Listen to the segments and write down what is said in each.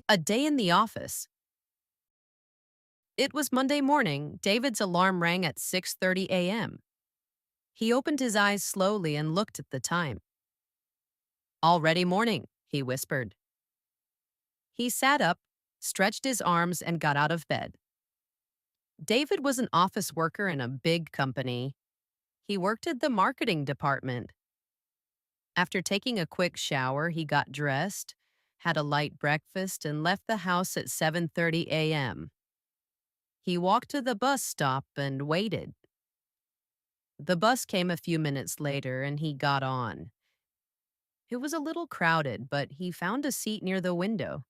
A day in the office. It was Monday morning. David's alarm rang at 6:30 a.m. He opened his eyes slowly and looked at the time. Already morning, he whispered. He sat up, stretched his arms, and got out of bed. David was an office worker in a big company. He worked at the marketing department. After taking a quick shower, he got dressed, had a light breakfast, and left the house at 7:30 a.m. He walked to the bus stop and waited. The bus came a few minutes later and he got on. It was a little crowded, but he found a seat near the window.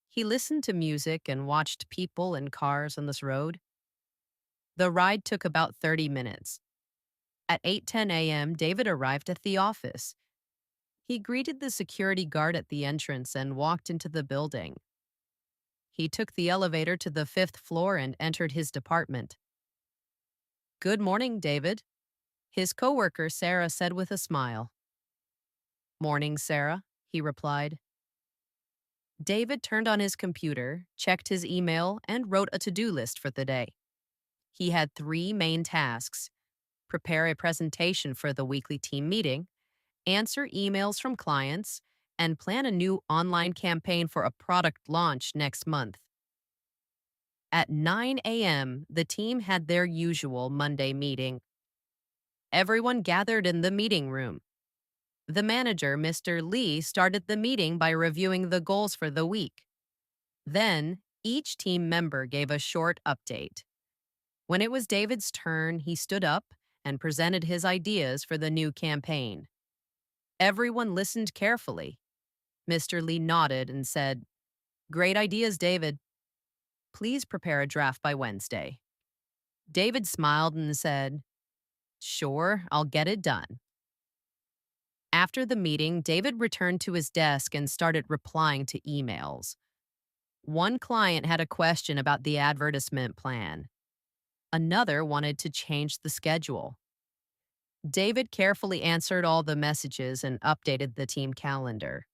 He listened to music and watched people and cars on this road. The ride took about 30 minutes. At 8:10 a.m., David arrived at the office. He greeted the security guard at the entrance and walked into the building. He took the elevator to the fifth floor and entered his department. "Good morning, David," his coworker Sarah said with a smile. "Morning, Sarah," he replied. David turned on his computer, checked his email, and wrote a to-do list for the day. He had three main tasks: prepare a presentation for the weekly team meeting, answer emails from clients, and plan a new online campaign for a product launch next month. At 9 a.m., the team had their usual Monday meeting. Everyone gathered in the meeting room. The manager, Mr. Lee, started the meeting by reviewing the goals for the week. Then, each team member gave a short update. When it was David's turn, he stood up and presented his ideas for the new campaign. Everyone listened carefully. Mr. Lee nodded and said, "Great ideas, David. Please prepare a draft by Wednesday." David smiled and said, "Sure, I'll get it done." After the meeting, David returned to his desk and started replying to emails. One client had a question about the advertisement plan. Another wanted to change the schedule. David carefully answered all the messages and updated the team calendar.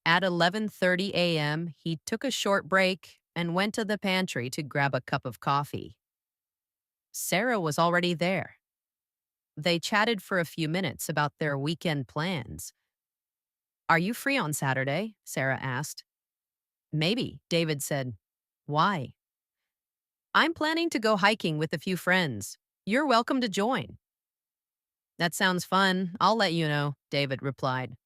At 11:30 a.m., he took a short break and went to the pantry to grab a cup of coffee. Sarah was already there. They chatted for a few minutes about their weekend plans. "Are you free on Saturday?" Sarah asked. "Maybe," David said. "Why?" "I'm planning to go hiking with a few friends. You're welcome to join." "That sounds fun. I'll let you know," David replied.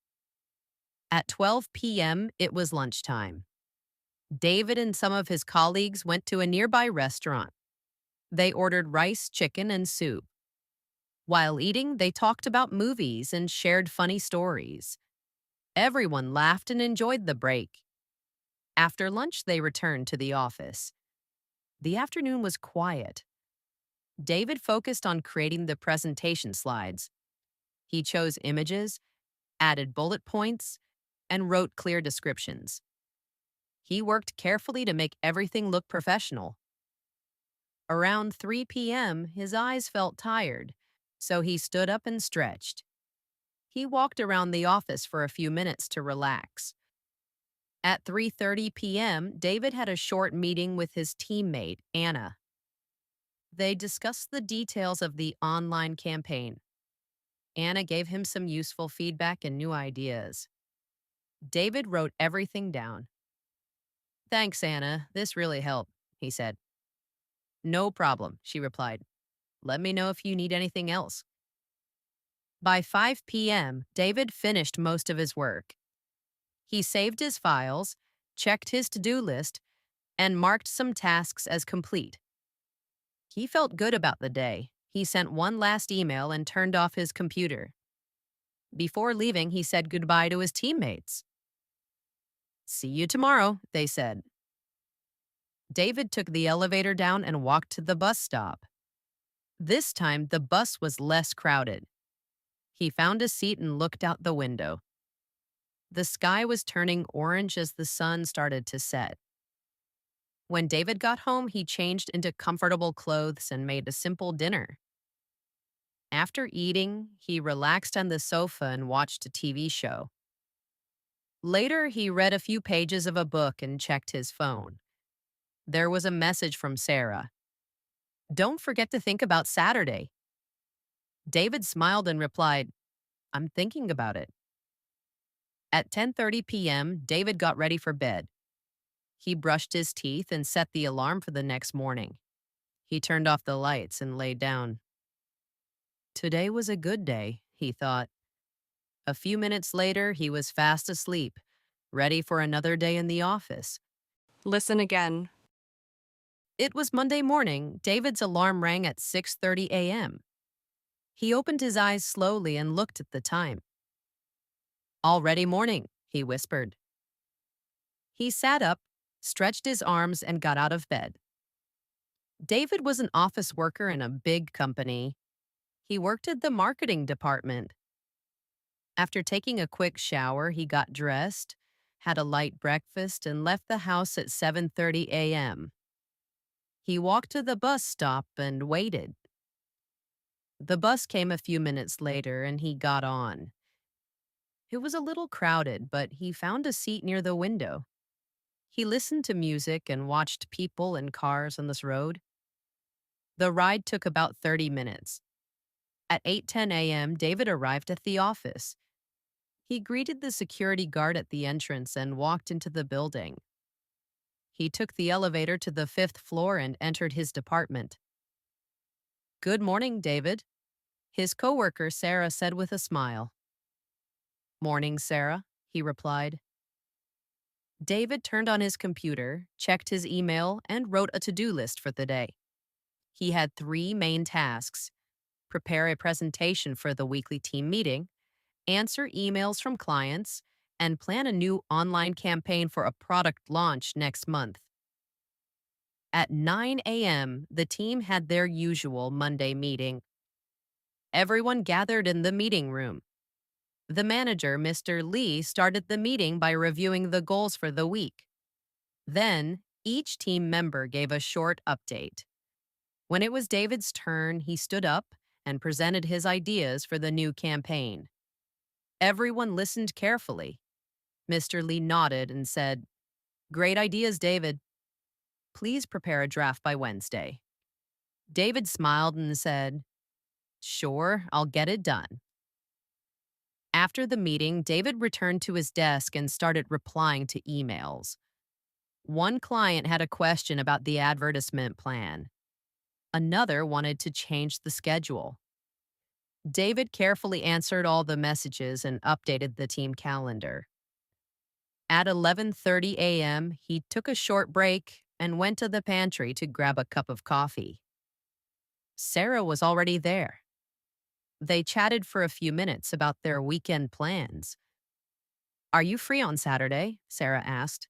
At 12 p.m., it was lunchtime. David and some of his colleagues went to a nearby restaurant. They ordered rice, chicken, and soup. While eating, they talked about movies and shared funny stories. Everyone laughed and enjoyed the break. After lunch, they returned to the office. The afternoon was quiet. David focused on creating the presentation slides. He chose images, added bullet points, and wrote clear descriptions. He worked carefully to make everything look professional. Around 3 p.m., his eyes felt tired, so he stood up and stretched. He walked around the office for a few minutes to relax. At 3:30 p.m., David had a short meeting with his teammate, Anna. They discussed the details of the online campaign. Anna gave him some useful feedback and new ideas. David wrote everything down. "Thanks, Anna. This really helped," he said. "No problem," she replied. "Let me know if you need anything else." By 5 p.m., David finished most of his work. He saved his files, checked his to-do list, and marked some tasks as complete. He felt good about the day. He sent one last email and turned off his computer. Before leaving, he said goodbye to his teammates. "See you tomorrow," they said. David took the elevator down and walked to the bus stop. This time, the bus was less crowded. He found a seat and looked out the window. The sky was turning orange as the sun started to set. When David got home, he changed into comfortable clothes and made a simple dinner. After eating, he relaxed on the sofa and watched a TV show. Later, he read a few pages of a book and checked his phone. There was a message from Sarah. Don't forget to think about Saturday. David smiled and replied, I'm thinking about it. At 10:30 p.m., David got ready for bed. He brushed his teeth and set the alarm for the next morning. He turned off the lights and lay down. Today was a good day, he thought. A few minutes later, he was fast asleep, ready for another day in the office. Listen again. It was Monday morning. David's alarm rang at 6:30 a.m. He opened his eyes slowly and looked at the time. Already morning, he whispered. He sat up, stretched his arms, and got out of bed. David was an office worker in a big company. He worked at the marketing department. After taking a quick shower, he got dressed, had a light breakfast, and left the house at 7:30 a.m. He walked to the bus stop and waited. The bus came a few minutes later and he got on. It was a little crowded, but he found a seat near the window. He listened to music and watched people and cars on this road. The ride took about 30 minutes. At 8:10 a.m., David arrived at the office. He greeted the security guard at the entrance and walked into the building. He took the elevator to the fifth floor and entered his department. Good morning, David, his coworker Sarah said with a smile. Morning, Sarah, he replied. David turned on his computer, checked his email, and wrote a to-do list for the day. He had three main tasks: prepare a presentation for the weekly team meeting, answer emails from clients, and plan a new online campaign for a product launch next month. At 9 a.m., the team had their usual Monday meeting. Everyone gathered in the meeting room. The manager, Mr. Lee, started the meeting by reviewing the goals for the week. Then, each team member gave a short update. When it was David's turn, he stood up and presented his ideas for the new campaign. Everyone listened carefully. Mr. Lee nodded and said, Great ideas, David. Please prepare a draft by Wednesday. David smiled and said, Sure, I'll get it done. After the meeting, David returned to his desk and started replying to emails. One client had a question about the advertisement plan. Another wanted to change the schedule. David carefully answered all the messages and updated the team calendar. At 11:30 a.m., he took a short break and went to the pantry to grab a cup of coffee. Sarah was already there. They chatted for a few minutes about their weekend plans. Are you free on Saturday? Sarah asked.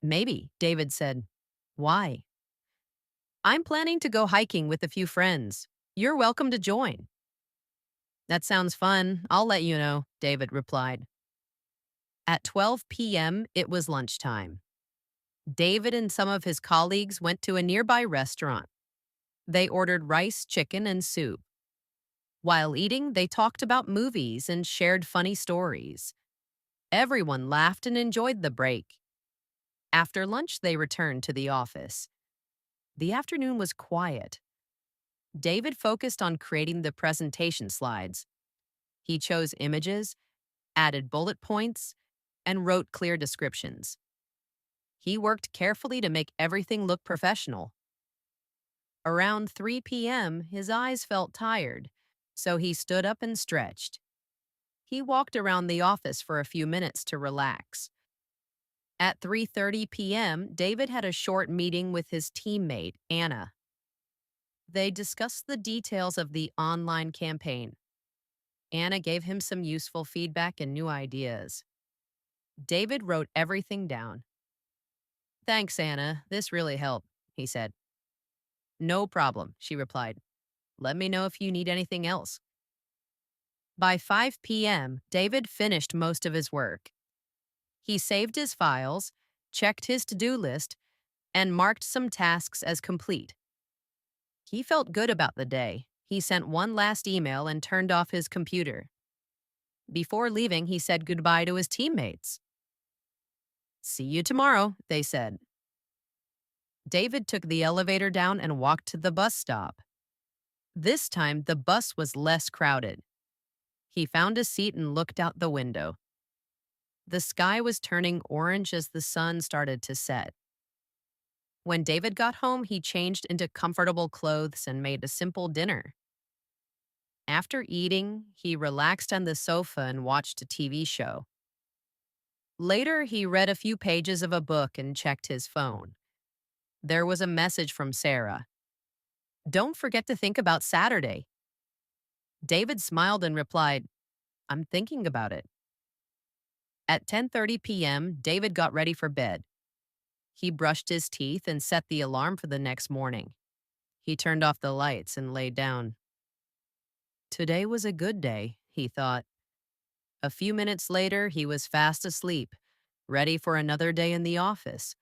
Maybe, David said. Why? I'm planning to go hiking with a few friends. You're welcome to join. That sounds fun. I'll let you know, David replied. At 12 p.m., it was lunchtime. David and some of his colleagues went to a nearby restaurant. They ordered rice, chicken, and soup. While eating, they talked about movies and shared funny stories. Everyone laughed and enjoyed the break. After lunch, they returned to the office. The afternoon was quiet. David focused on creating the presentation slides. He chose images, added bullet points, and wrote clear descriptions. He worked carefully to make everything look professional. Around 3 p.m., his eyes felt tired, so he stood up and stretched. He walked around the office for a few minutes to relax. At 3:30 p.m., David had a short meeting with his teammate, Anna. They discussed the details of the online campaign. Anna gave him some useful feedback and new ideas. David wrote everything down. Thanks, Anna. This really helped, he said. No problem, she replied. Let me know if you need anything else. By 5 p.m., David finished most of his work. He saved his files, checked his to-do list, and marked some tasks as complete. He felt good about the day. He sent one last email and turned off his computer. Before leaving, he said goodbye to his teammates. "See you tomorrow," they said. David took the elevator down and walked to the bus stop. This time, the bus was less crowded. He found a seat and looked out the window. The sky was turning orange as the sun started to set. When David got home, he changed into comfortable clothes and made a simple dinner. After eating, he relaxed on the sofa and watched a TV show. Later, he read a few pages of a book and checked his phone. There was a message from Sarah. "Don't forget to think about Saturday." David smiled and replied, "I'm thinking about it." At 10:30 p.m., David got ready for bed. He brushed his teeth and set the alarm for the next morning. He turned off the lights and lay down. Today was a good day, he thought. A few minutes later, he was fast asleep, ready for another day in the office.